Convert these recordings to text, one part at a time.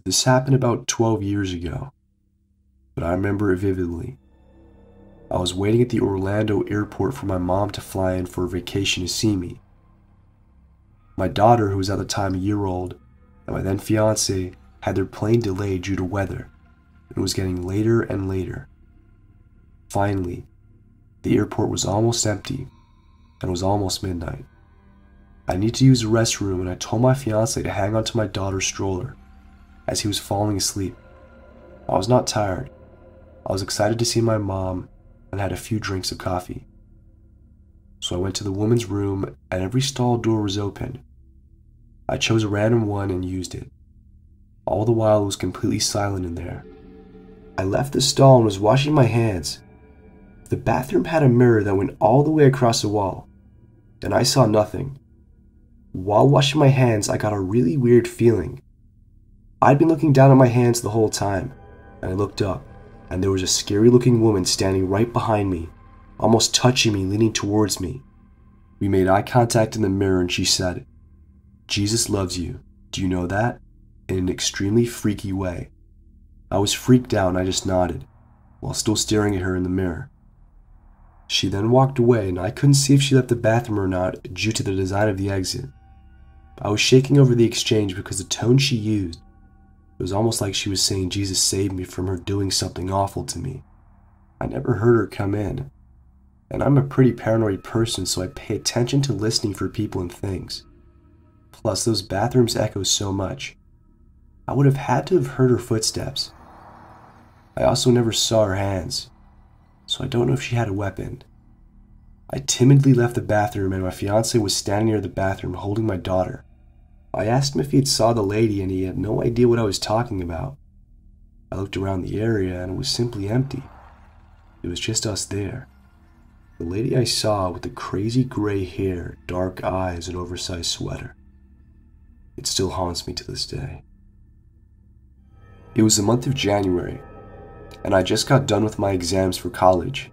This happened about 12 years ago, but I remember it vividly. I was waiting at the Orlando airport for my mom to fly in for a vacation to see me. My daughter, who was at the time a year old, and my then fiance had their plane delayed due to weather, and it was getting later and later. Finally, the airport was almost empty, and it was almost midnight. I needed to use the restroom, and I told my fiance to hang onto my daughter's stroller, as he was falling asleep. I was not tired. I was excited to see my mom and had a few drinks of coffee. So I went to the woman's room and every stall door was open. I chose a random one and used it. All the while it was completely silent in there. I left the stall and was washing my hands. The bathroom had a mirror that went all the way across the wall, and I saw nothing. While washing my hands, I got a really weird feeling. I'd been looking down at my hands the whole time, and I looked up, and there was a scary-looking woman standing right behind me, almost touching me, leaning towards me. We made eye contact in the mirror, and she said, "Jesus loves you. Do you know that?" in an extremely freaky way. I was freaked out, and I just nodded, while still staring at her in the mirror. She then walked away, and I couldn't see if she left the bathroom or not due to the design of the exit. I was shaking over the exchange because the tone she used, it was almost like she was saying Jesus saved me from her doing something awful to me. I never heard her come in, and I'm a pretty paranoid person, so I pay attention to listening for people and things. Plus, those bathrooms echo so much. I would have had to have heard her footsteps. I also never saw her hands, so I don't know if she had a weapon. I timidly left the bathroom, and my fiance was standing near the bathroom holding my daughter. I asked him if he had saw the lady, and he had no idea what I was talking about. I looked around the area, and it was simply empty. It was just us there. The lady I saw with the crazy gray hair, dark eyes, and oversized sweater. It still haunts me to this day. It was the month of January, and I just got done with my exams for college.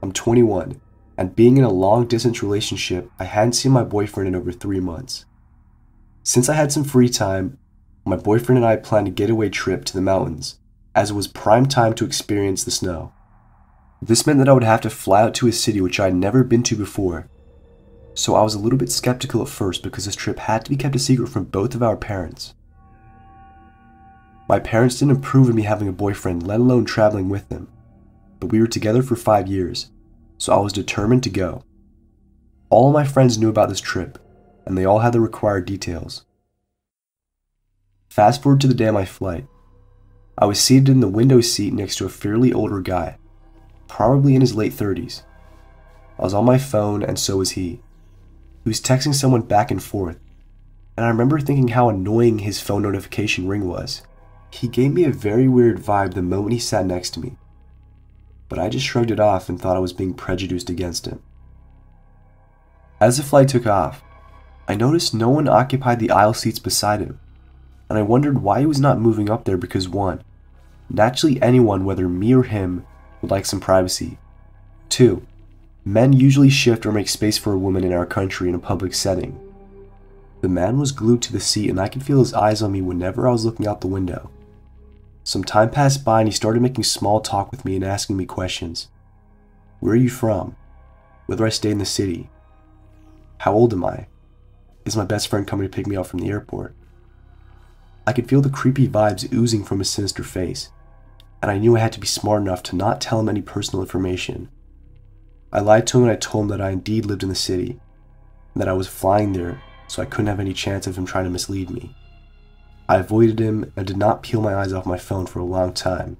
I'm 21, and being in a long-distance relationship, I hadn't seen my boyfriend in over 3 months. Since I had some free time, my boyfriend and I planned a getaway trip to the mountains, as it was prime time to experience the snow. This meant that I would have to fly out to a city which I had never been to before, so I was a little bit skeptical at first because this trip had to be kept a secret from both of our parents. My parents didn't approve of me having a boyfriend, let alone traveling with them, but we were together for 5 years, so I was determined to go. All of my friends knew about this trip, and they all had the required details. Fast forward to the day of my flight. I was seated in the window seat next to a fairly older guy, probably in his late 30s. I was on my phone, and so was he. He was texting someone back and forth, and I remember thinking how annoying his phone notification ring was. He gave me a very weird vibe the moment he sat next to me, but I just shrugged it off and thought I was being prejudiced against him. As the flight took off, I noticed no one occupied the aisle seats beside him, and I wondered why he was not moving up there because 1, naturally anyone, whether me or him, would like some privacy. 2, men usually shift or make space for a woman in our country in a public setting. The man was glued to the seat, and I could feel his eyes on me whenever I was looking out the window. Some time passed by, and he started making small talk with me and asking me questions. Where are you from? Whether I stay in the city? How old am I? Is my best friend coming to pick me up from the airport? I could feel the creepy vibes oozing from his sinister face, and I knew I had to be smart enough to not tell him any personal information. I lied to him and I told him that I indeed lived in the city, and that I was flying there, so I couldn't have any chance of him trying to mislead me. I avoided him and did not peel my eyes off my phone for a long time.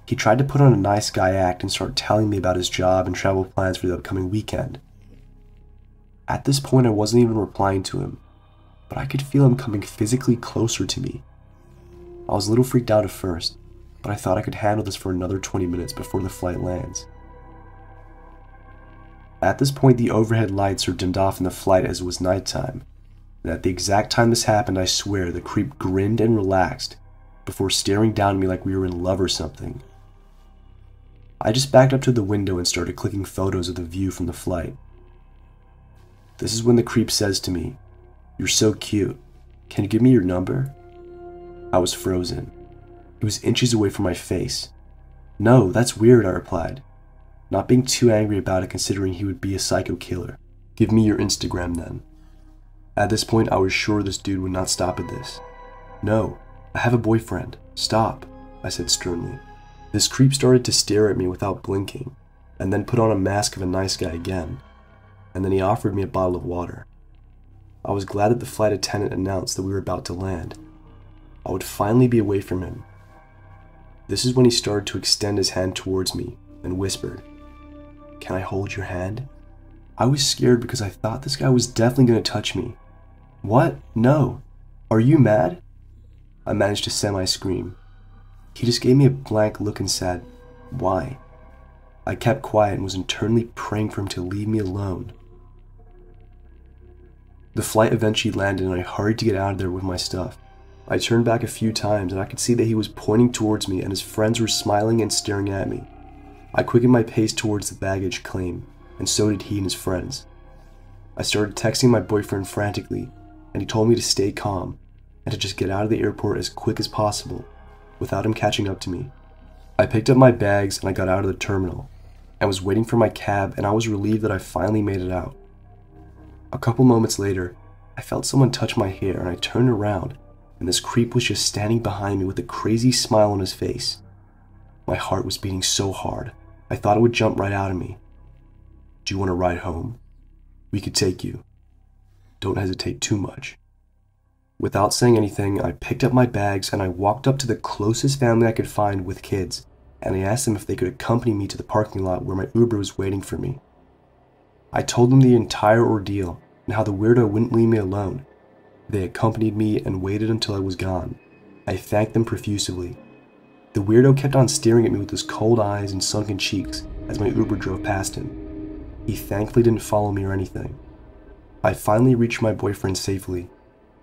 He tried to put on a nice guy act and start telling me about his job and travel plans for the upcoming weekend. At this point, I wasn't even replying to him, but I could feel him coming physically closer to me. I was a little freaked out at first, but I thought I could handle this for another 20 minutes before the flight lands. At this point, the overhead lights were dimmed off in the flight as it was nighttime, and at the exact time this happened, I swear, the creep grinned and relaxed before staring down at me like we were in love or something. I just backed up to the window and started clicking photos of the view from the flight. This is when the creep says to me, "You're so cute. Can you give me your number?" I was frozen. He was inches away from my face. "No, that's weird," I replied, not being too angry about it considering he would be a psycho killer. "Give me your Instagram then." At this point, I was sure this dude would not stop at this. "No, I have a boyfriend. Stop," I said sternly. This creep started to stare at me without blinking, and then put on a mask of a nice guy again, and then he offered me a bottle of water. I was glad that the flight attendant announced that we were about to land. I would finally be away from him. This is when he started to extend his hand towards me and whispered, "Can I hold your hand?" I was scared because I thought this guy was definitely going to touch me. "What? No. Are you mad?" I managed to semi-scream. He just gave me a blank look and said, "Why?" I kept quiet and was internally praying for him to leave me alone. The flight eventually landed and I hurried to get out of there with my stuff. I turned back a few times and I could see that he was pointing towards me and his friends were smiling and staring at me. I quickened my pace towards the baggage claim, and so did he and his friends. I started texting my boyfriend frantically, and he told me to stay calm and to just get out of the airport as quick as possible without him catching up to me. I picked up my bags and I got out of the terminal and was waiting for my cab, and I was relieved that I finally made it out. A couple moments later, I felt someone touch my hair and I turned around and this creep was just standing behind me with a crazy smile on his face. My heart was beating so hard, I thought it would jump right out of me. "Do you want to ride home? We could take you. Don't hesitate too much." Without saying anything, I picked up my bags and I walked up to the closest family I could find with kids, and I asked them if they could accompany me to the parking lot where my Uber was waiting for me. I told them the entire ordeal and how the weirdo wouldn't leave me alone. They accompanied me and waited until I was gone. I thanked them profusely. The weirdo kept on staring at me with his cold eyes and sunken cheeks as my Uber drove past him. He thankfully didn't follow me or anything. I finally reached my boyfriend safely.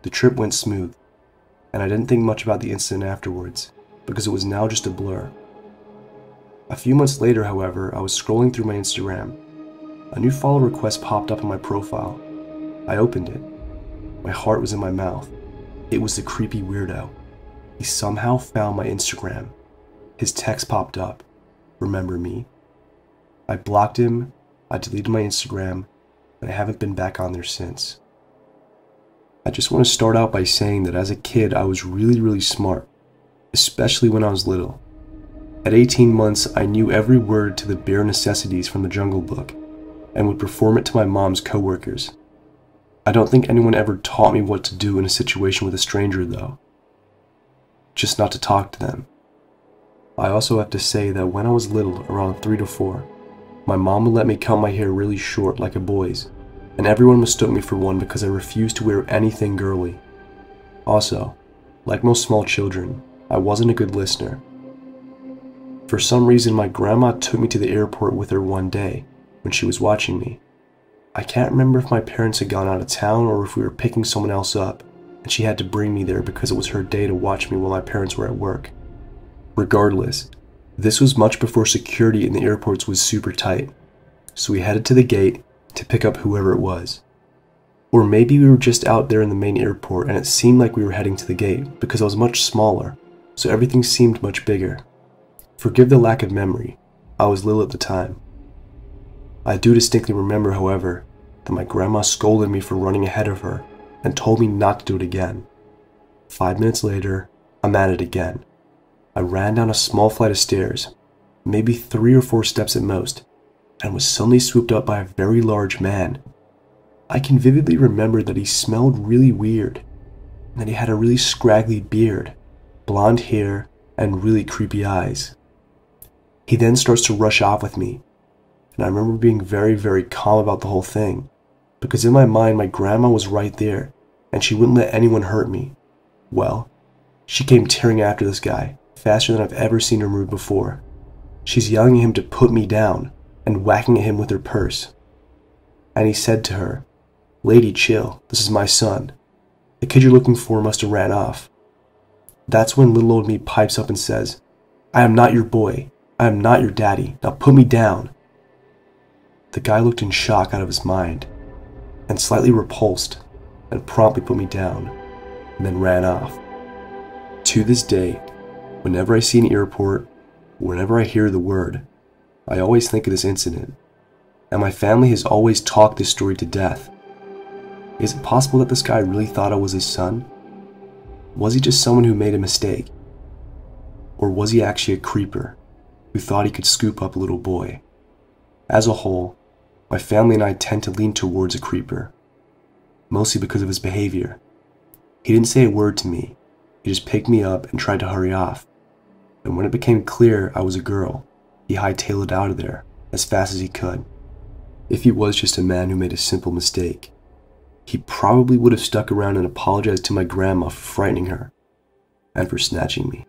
The trip went smooth, and I didn't think much about the incident afterwards, because it was now just a blur. A few months later, however, I was scrolling through my Instagram. A new follow request popped up on my profile. I opened it. My heart was in my mouth. It was the creepy weirdo. He somehow found my Instagram. His text popped up. "Remember me?" I blocked him, I deleted my Instagram, and I haven't been back on there since. I just want to start out by saying that as a kid I was really smart, especially when I was little. At 18 months I knew every word to the bare necessities from the Jungle Book, and would perform it to my mom's coworkers. I don't think anyone ever taught me what to do in a situation with a stranger though. Just not to talk to them. I also have to say that when I was little, around 3 to 4, my mom would let me cut my hair really short like a boy's, and everyone mistook me for one because I refused to wear anything girly. Also, like most small children, I wasn't a good listener. For some reason, my grandma took me to the airport with her one day when she was watching me. I can't remember if my parents had gone out of town or if we were picking someone else up, and she had to bring me there because it was her day to watch me while my parents were at work. Regardless, this was much before security in the airports was super tight, so we headed to the gate to pick up whoever it was. Or maybe we were just out there in the main airport and it seemed like we were heading to the gate because I was much smaller, so everything seemed much bigger. Forgive the lack of memory, I was little at the time. I do distinctly remember, however, that my grandma scolded me for running ahead of her and told me not to do it again. 5 minutes later, I'm at it again. I ran down a small flight of stairs, maybe 3 or 4 steps at most, and was suddenly swooped up by a very large man. I can vividly remember that he smelled really weird, and that he had a really scraggly beard, blonde hair, and really creepy eyes. He then starts to rush off with me, and I remember being very calm about the whole thing, because in my mind my grandma was right there, and she wouldn't let anyone hurt me. Well, she came tearing after this guy, faster than I've ever seen her move before. She's yelling at him to put me down, and whacking at him with her purse. And he said to her, "Lady, chill, this is my son. The kid you're looking for must have ran off." That's when little old me pipes up and says, "I am not your boy. I am not your daddy. Now put me down." The guy looked in shock out of his mind, and slightly repulsed, and promptly put me down, and then ran off. To this day, whenever I see an airport, whenever I hear the word, I always think of this incident, and my family has always talked this story to death. Is it possible that this guy really thought I was his son? Was he just someone who made a mistake? Or was he actually a creeper who thought he could scoop up a little boy? As a whole, my family and I tend to lean towards a creeper, mostly because of his behavior. He didn't say a word to me, he just picked me up and tried to hurry off. And when it became clear I was a girl, he hightailed it out of there as fast as he could. If he was just a man who made a simple mistake, he probably would have stuck around and apologized to my grandma for frightening her and for snatching me.